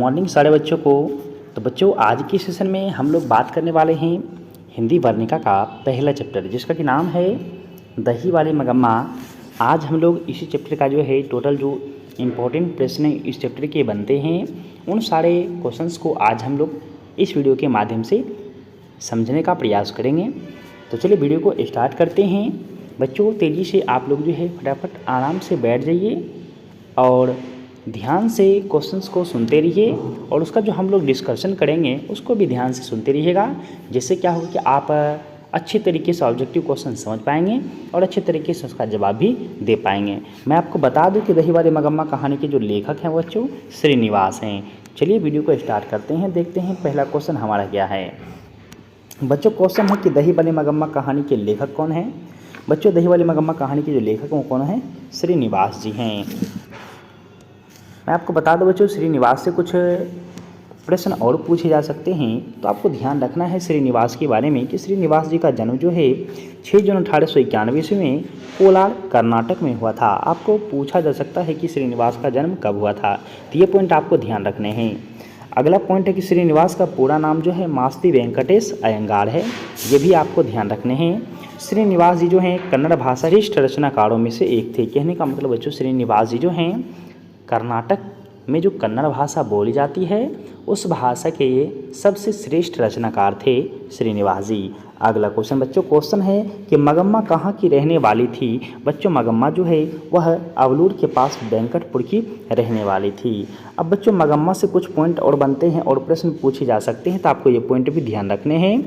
Morning सारे बच्चों को। तो बच्चों आज के सेशन में हम लोग बात करने वाले हैं हिंदी वर्णिका का पहला चैप्टर जिसका कि नाम है दही वाली मगम्मा। आज हम लोग इसी चैप्टर का जो है टोटल जो इम्पोर्टेंट प्रश्न इस चैप्टर के बनते हैं उन सारे क्वेश्चंस को आज हम लोग इस वीडियो के माध्यम से समझने का प्रयास करेंगे। तो चलिए वीडियो को स्टार्ट करते हैं। बच्चों तेज़ी से आप लोग जो है फटाफट आराम से बैठ जाइए और ध्यान से क्वेश्चंस को सुनते रहिए और उसका जो हम लोग डिस्कशन करेंगे उसको भी ध्यान से सुनते रहिएगा। जिससे क्या होगा कि आप अच्छी तरीके से ऑब्जेक्टिव क्वेश्चन समझ पाएंगे और अच्छे तरीके से उसका जवाब भी दे पाएंगे। मैं आपको बता दूं कि दही वाली मगम्मा कहानी के जो लेखक हैं बच्चों श्रीनिवास हैं। चलिए वीडियो को स्टार्ट करते हैं, देखते हैं पहला क्वेश्चन हमारा क्या है। बच्चों क्वेश्चन है कि दही वाली मगम्मा कहानी के लेखक कौन है। बच्चों दही वाली मगम्मा कहानी के जो लेखक वो कौन है, श्रीनिवास जी हैं। मैं आपको बता दूं बच्चों श्रीनिवास से कुछ प्रश्न और पूछे जा सकते हैं। तो आपको ध्यान रखना है श्रीनिवास के बारे में कि श्रीनिवास जी का जन्म जो है 6 जून 1891 ईस्वी में कोलार कर्नाटक में हुआ था। आपको पूछा जा सकता है कि श्रीनिवास का जन्म कब हुआ था, तो ये पॉइंट आपको ध्यान रखने हैं। अगला पॉइंट है कि श्रीनिवास का पूरा नाम जो है मास्ती वेंकटेश अयंगार है, ये भी आपको ध्यान रखने हैं। श्रीनिवास जी जो हैं कन्नड़ भाषा श्रेष्ठ रचनाकारों में से एक थे। कहने का मतलब बच्चों श्रीनिवास जी जो हैं कर्नाटक में जो कन्नड़ भाषा बोली जाती है उस भाषा के ये सबसे श्रेष्ठ रचनाकार थे श्रीनिवास जी। अगला क्वेश्चन बच्चों क्वेश्चन है कि मगम्मा कहाँ की रहने वाली थी। बच्चों मगम्मा जो है वह अवलूर के पास वेंकटपुर की रहने वाली थी। अब बच्चों मगम्मा से कुछ पॉइंट और बनते हैं और प्रश्न पूछे जा सकते हैं, तो आपको ये पॉइंट भी ध्यान रखने हैं।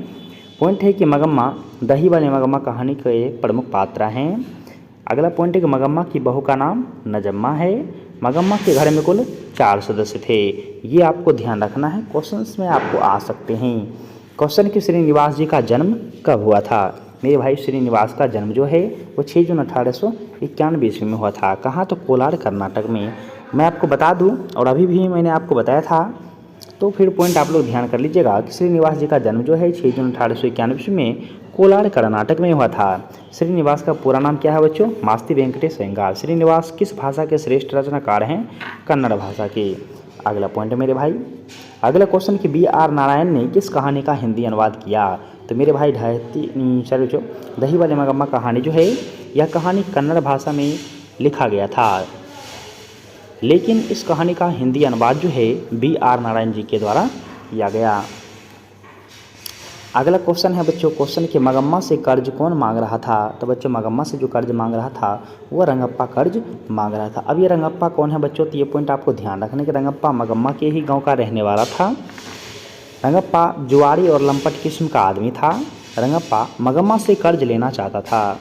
पॉइंट है कि मगम्मा दही वाली मगम्मा कहानी के प्रमुख पात्र हैं। अगला पॉइंट है कि मगम्मा की बहू का नाम नजम्मा है। मगम्मा के घर में कुल 4 सदस्य थे। ये आपको ध्यान रखना है, क्वेश्चंस में आपको आ सकते हैं। क्वेश्चन कि श्रीनिवास जी का जन्म कब हुआ था। मेरे भाई श्रीनिवास का जन्म जो है वो 6 जून 1891 ईस्वी में हुआ था। कहाँ, तो कोलार कर्नाटक में। मैं आपको बता दूँ और अभी भी मैंने आपको बताया था, तो फिर पॉइंट आप लोग ध्यान कर लीजिएगा कि श्रीनिवास जी का जन्म जो है 6 जून 1891 ईस्वी में कोलार कर्नाटक में हुआ था। श्रीनिवास का पूरा नाम क्या है बच्चों, मास्ती वेंकटेश अयंगार। श्रीनिवास किस भाषा के श्रेष्ठ रचनाकार हैं, कन्नड़ भाषा के। अगला पॉइंट है मेरे भाई, अगला क्वेश्चन कि B.R. नारायण ने किस कहानी का हिंदी अनुवाद किया। तो मेरे भाई बच्चों दही वाली मगम्मा कहानी जो है यह कहानी कन्नड़ भाषा में लिखा गया था, लेकिन इस कहानी का हिंदी अनुवाद जो है B.R. नारायण जी के द्वारा किया गया। अगला क्वेश्चन है बच्चों क्वेश्चन कि मगम्मा से कर्ज कौन मांग रहा था। तो बच्चों मगम्मा से जो कर्ज मांग रहा था वो रंगप्पा कर्ज मांग रहा था। अब ये रंगप्पा कौन है बच्चों, तो ये पॉइंट आपको ध्यान रखने कि रंगप्पा मगम्मा के ही गांव का रहने वाला था। रंगप्पा जुआरी और लंपट किस्म का आदमी था। रंगप्पा मगम्मा से कर्ज लेना चाहता था।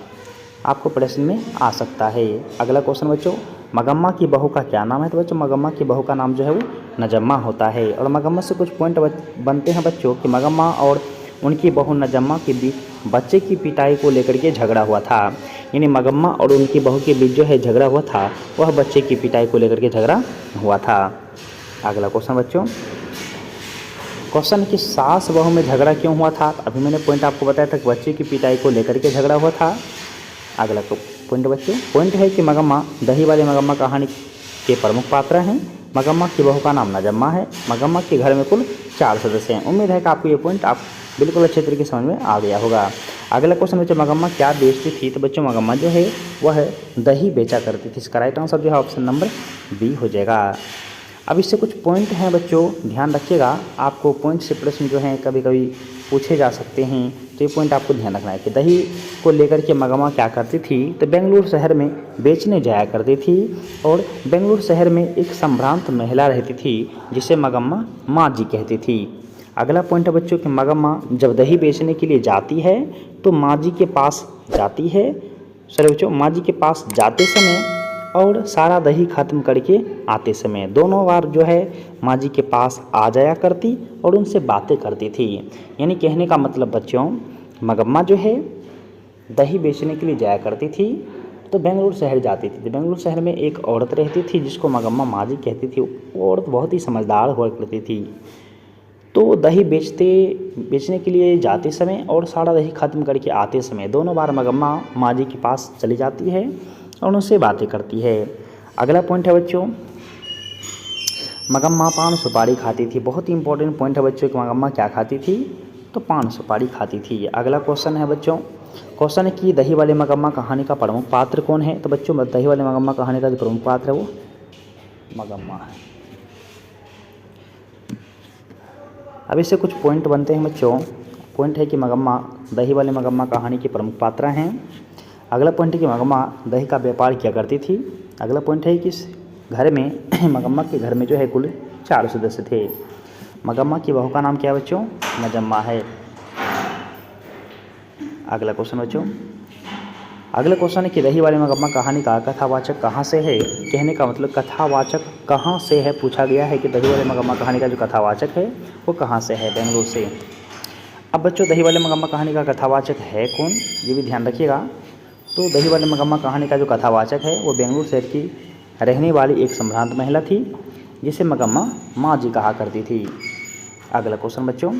आपको प्रश्न में आ सकता है। अगला क्वेश्चन बच्चों मगम्मा की बहू का क्या नाम है। तो बच्चों मगम्मा की बहू का नाम जो है वो नजम्मा होता है। और मगम्मा से कुछ पॉइंट बनते हैं बच्चों कि मगम्मा और उनकी बहू नजम्मा के बीच बच्चे की पिटाई को लेकर के झगड़ा हुआ था। यानी मगम्मा और उनकी बहू के बीच जो है झगड़ा हुआ था वह बच्चे की पिटाई को लेकर के झगड़ा हुआ था। अगला क्वेश्चन बच्चों क्वेश्चन कि सास बहू में झगड़ा क्यों हुआ था। अभी मैंने पॉइंट आपको बताया था कि बच्चे की पिटाई को लेकर के झगड़ा हुआ था। अगला पॉइंट बच्चों पॉइंट है कि मगम्मा दही वाली मगम्मा कहानी के प्रमुख पात्र हैं। मगम्मा की बहू का नाम नजम्मा है। मगम्मा के घर में कुल 4 सदस्य हैं। उम्मीद है कि आपको ये पॉइंट आप बिल्कुल अच्छे तरीके से समझ में आ गया होगा। अगला क्वेश्चन बच्चों मगम्मा क्या बेचती थी। तो बच्चों मगम्मा जो है वह दही बेचा करती थी। इसका राइट आंसर जो है ऑप्शन नंबर बी हो जाएगा। अब इससे कुछ पॉइंट हैं बच्चों, ध्यान रखिएगा। आपको पॉइंट से प्रश्न जो हैं कभी कभी पूछे जा सकते हैं, तो ये पॉइंट आपको ध्यान रखना है कि दही को लेकर के मगम्मा क्या करती थी। तो बेंगलुरु शहर में बेचने जाया करती थी और बेंगलुरु शहर में एक संभ्रांत महिला रहती थी जिसे मगम्मा माँ जी कहती थी। अगला पॉइंट है बच्चों कि मगम्मा जब दही बेचने के लिए जाती है तो माँ जी के पास जाती है। सॉरी बच्चों माँ जी के पास जाते समय और सारा दही खत्म करके आते समय दोनों बार जो है माँ जी के पास आ जाया करती और उनसे बातें करती थी। यानी कहने का मतलब बच्चों मगम्मा जो है दही बेचने के लिए जाया करती थी तो बेंगलुरु शहर जाती थी। तो बेंगलुरु शहर में एक औरत रहती थी जिसको मगम्मा माँ जी कहती थी। वो औरत बहुत ही समझदार हुआ करती थी। तो दही बेचने के लिए जाते समय और सारा दही खत्म करके आते समय दोनों बार मगम्मा माँ जी के पास चली जाती है और उनसे बातें करती है। अगला पॉइंट है बच्चों मगम्मा पान सुपारी खाती थी। बहुत ही इंपॉर्टेंट पॉइंट है बच्चों कि मगम्मा क्या खाती थी, तो पान सुपारी खाती थी। अगला क्वेश्चन है बच्चों, क्वेश्चन है कि दही वाले मगम्मा कहानी का प्रमुख पात्र कौन है। तो बच्चों दही वाले मगम्मा कहानी का जो प्रमुख पात्र है वो मगम्मा है। अब इससे कुछ पॉइंट बनते हैं बच्चों। पॉइंट है कि मगम्मा दही वाले मगम्मा कहानी के प्रमुख पात्र हैं। अगला पॉइंट है कि मगम्मा दही का व्यापार किया करती थी। अगला पॉइंट है कि इस घर में मगम्मा के घर में जो है कुल 4 सदस्य थे। मगम्मा की बहू का नाम क्या है बच्चों, नजम्मा है। अगला क्वेश्चन बच्चों, अगला क्वेश्चन है कि दही वाले मगम्मा कहानी का कथावाचक कहाँ से है। कहने का मतलब कथावाचक कहाँ से है, पूछा गया है कि दही वाले मगम्मा कहानी का जो कथावाचक है वो कहाँ से है, बेंगलुरु से। अब बच्चों दही वाले मगम्मा कहानी का कथावाचक है कौन, ये भी ध्यान रखिएगा। तो दही वाले मगम्मा कहानी का जो कथावाचक है वो बेंगलुरु शहर की रहने वाली एक संभ्रांत महिला थी, जिसे मगम्मा माँ जी कहा करती थी। अगला क्वेश्चन बच्चों,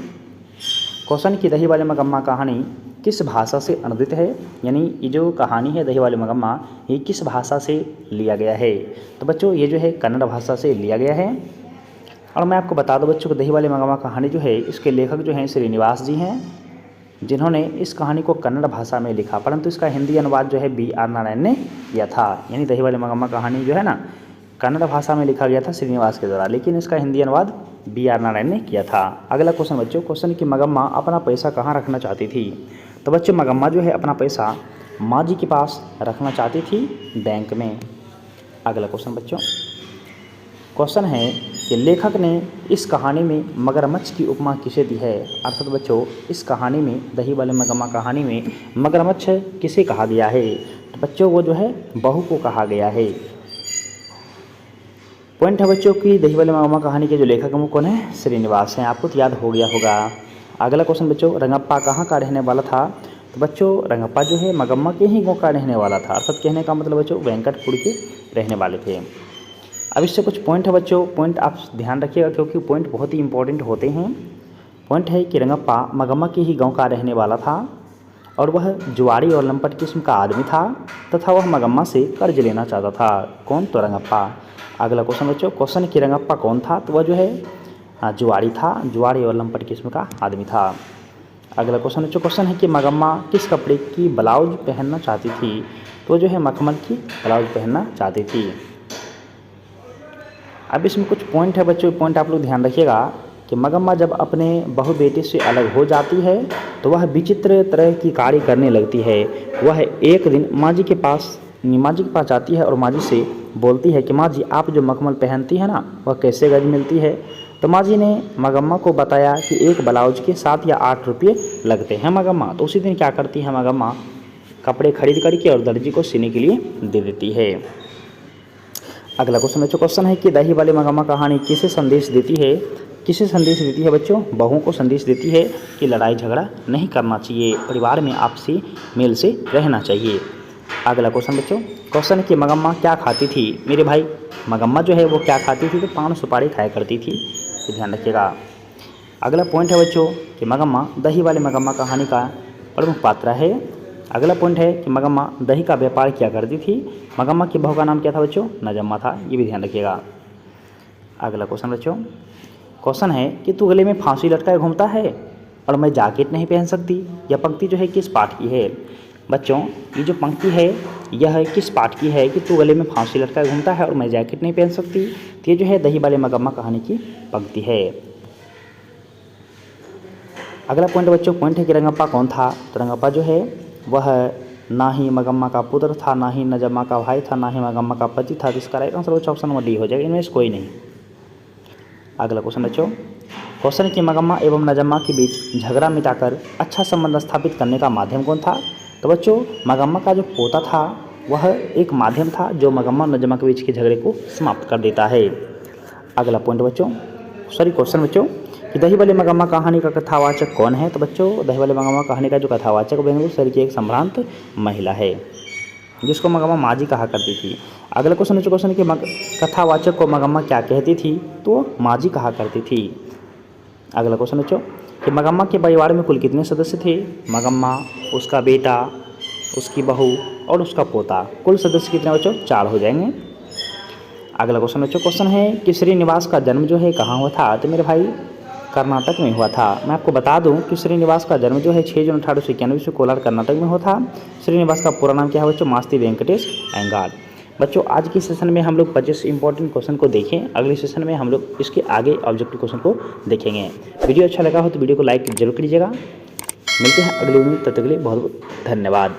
क्वेश्चन की दही वाले मगम्मा कहानी किस भाषा से अनुदित है, यानी ये जो कहानी है दही वाले मगम्मा ये किस भाषा से लिया गया है। तो बच्चों ये जो है कन्नड़ भाषा से लिया गया है। और मैं आपको बता दूं बच्चों कि दही वाले मगम्मा कहानी जो है इसके लेखक जो हैं श्रीनिवास जी हैं, जिन्होंने इस कहानी को कन्नड़ भाषा में लिखा, परंतु इसका हिंदी अनुवाद जो है B.R. नारायण ने किया था। यानी दही वाले मगम्मा कहानी जो है ना कन्नड़ भाषा में लिखा गया था श्रीनिवास के द्वारा, लेकिन इसका हिंदी अनुवाद B.R. नारायण ने किया था। अगला क्वेश्चन बच्चों, क्वेश्चन कि मगम्मा अपना पैसा कहाँ रखना चाहती थी। तो बच्चों मगम्मा जो है अपना पैसा माँ जी के पास रखना चाहती थी, बैंक में। अगला क्वेश्चन बच्चों, क्वेश्चन है कि लेखक ने इस कहानी में मगरमच्छ की उपमा किसे दी है। अर्थात बच्चों इस कहानी में दही वाले मगम्मा कहानी में मगरमच्छ किसे कहा गया है। तो बच्चों वो जो है बहू को कहा गया है। पॉइंट है बच्चों की दही वाले मगम्मा कहानी के जो लेखक हैं वो कौन है, श्रीनिवास हैं। आपको तो याद हो गया होगा। अगला क्वेश्चन बच्चों, रंगप्पा कहाँ का रहने वाला था। तो बच्चों रंगप्पा जो है मगम्मा के ही गाँव का रहने वाला था। अर्थात कहने का मतलब बच्चों वेंकटपुर के रहने वाले थे। अब इससे कुछ पॉइंट है बच्चों, पॉइंट आप ध्यान रखिएगा क्योंकि पॉइंट बहुत ही इंपॉर्टेंट होते हैं। पॉइंट है कि रंगप्पा मगम्मा के ही गांव का रहने वाला था और वह जुआरी और लंपट किस्म का आदमी था तथा वह मगम्मा से कर्ज लेना चाहता था। कौन, तो रंगप्पा। अगला क्वेश्चन बच्चों, क्वेश्चन कि रंगप्पा कौन था। तो वह जो है जुआरी था, जुआरी और लंपट किस्म का आदमी था। अगला क्वेश्चन बच्चों, क्वेश्चन है कि मगम्मा किस कपड़े की ब्लाउज पहनना चाहती थी। तो जो है मखमल की ब्लाउज पहनना चाहती थी। अब इसमें कुछ पॉइंट है बच्चों, पॉइंट आप लोग ध्यान रखिएगा कि मगम्मा जब अपने बहू बेटे से अलग हो जाती है तो वह विचित्र तरह की कार्य करने लगती है। वह एक दिन माँ जी के पास जाती है और माँ जी से बोलती है कि माँ जी आप जो मखमल पहनती है ना वह कैसे गज मिलती है। तो माँ जी ने मगम्मा को बताया कि एक ब्लाउज के 7 या 8 रुपये लगते हैं मगम्मा। तो उसी दिन क्या करती है मगम्मा, कपड़े खरीद करके और दर्जी को सीने के लिए दे देती है। अगला क्वेश्चन बच्चों, क्वेश्चन है कि दही वाले मगम्मा कहानी किसे संदेश देती है। किसे संदेश देती है बच्चों, बहू को संदेश देती है कि लड़ाई झगड़ा नहीं करना चाहिए, परिवार में आपसी मेल से रहना चाहिए। अगला क्वेश्चन बच्चों, क्वेश्चन है कि मगम्मा क्या खाती थी। मेरे भाई मगम्मा जो है वो क्या खाती थी, तो पान सुपारी खाया करती थी, ये ध्यान रखिएगा। अगला पॉइंट है बच्चों कि मगम्मा दही वाले मगम्मा कहानी का प्रमुख पात्र है। अगला पॉइंट है कि मगम्मा दही का व्यापार किया करती थी। मगम्मा की बहू का नाम क्या था बच्चों, नजम्मा था, ये भी ध्यान रखिएगा। अगला क्वेश्चन बच्चों, क्वेश्चन है कि तू गले में फांसी लटकाए घूमता है और मैं जैकेट नहीं पहन सकती। यह पंक्ति जो है किस पाठ की है। बच्चों ये जो पंक्ति है यह किस पाठ की है कि तू गले में फांसी लटकाए घूमता है और मैं जैकेट नहीं पहन सकती। तो ये जो है दही वाले मगम्मा कहानी की पंक्ति है। अगला पॉइंट बच्चों, पॉइंट है कि रंगप्पा कौन था। तो रंगप्पा जो है वह ना ही मगम्मा का पुत्र था, ना ही नजम्मा का भाई था, ना ही मगम्मा का पति था। जिसका राइट आंसर बच्चों ऑप्शन नंबर डी हो जाएगा, इनमें से कोई नहीं। अगला क्वेश्चन बच्चों, क्वेश्चन कि मगम्मा एवं नजम्मा के बीच झगड़ा मिटाकर अच्छा संबंध स्थापित करने का माध्यम कौन था। तो बच्चों मगम्मा का जो पोता था वह एक माध्यम था जो मगम्मा और नजम्मा के बीच के झगड़े को समाप्त कर देता है। अगला पॉइंट बच्चों, क्वेश्चन बच्चों कि दही वाले मगम्मा कहानी का कथावाचक कौन है। तो बच्चों दही वाले मगम्मा कहानी का जो कथावाचक बेंगलुरु शहर की एक संभ्रांत महिला है जिसको मगम्मा माँ जी कहा करती थी। अगला क्वेश्चन बच्चों, क्वेश्चन कि कथावाचक को मगम्मा क्या कहती थी। तो माँ जी कहा करती थी। अगला क्वेश्चन बच्चों कि मगम्मा के परिवार में कुल कितने सदस्य थे। मगम्मा, उसका बेटा, उसकी बहू और उसका पोता, कुल सदस्य कितने बच्चों, 4 हो जाएंगे। अगला क्वेश्चन बच्चों, क्वेश्चन है कि श्रीनिवास का जन्म जो है कहाँ हुआ था? तो मेरे भाई कर्नाटक में हुआ था। मैं आपको बता दूं कि श्रीनिवास का जन्म जो है 6 जून 1891 से कोलार कर्नाटक में हुआ था। श्रीनिवास का पूरा नाम क्या है बच्चों? मास्ती वेंकटेश अयंगार। बच्चों आज की सेशन में हम लोग 25 इंपॉर्टेंट क्वेश्चन को देखें। अगले सेशन में हम लोग इसके आगे ऑब्जेक्टिव क्वेश्चन को देखेंगे। वीडियो अच्छा लगा हो तो वीडियो को लाइक जरूर कीजिएगा। मिलते हैं अगले वीडियो में, तब तक के लिए बहुत बहुत धन्यवाद।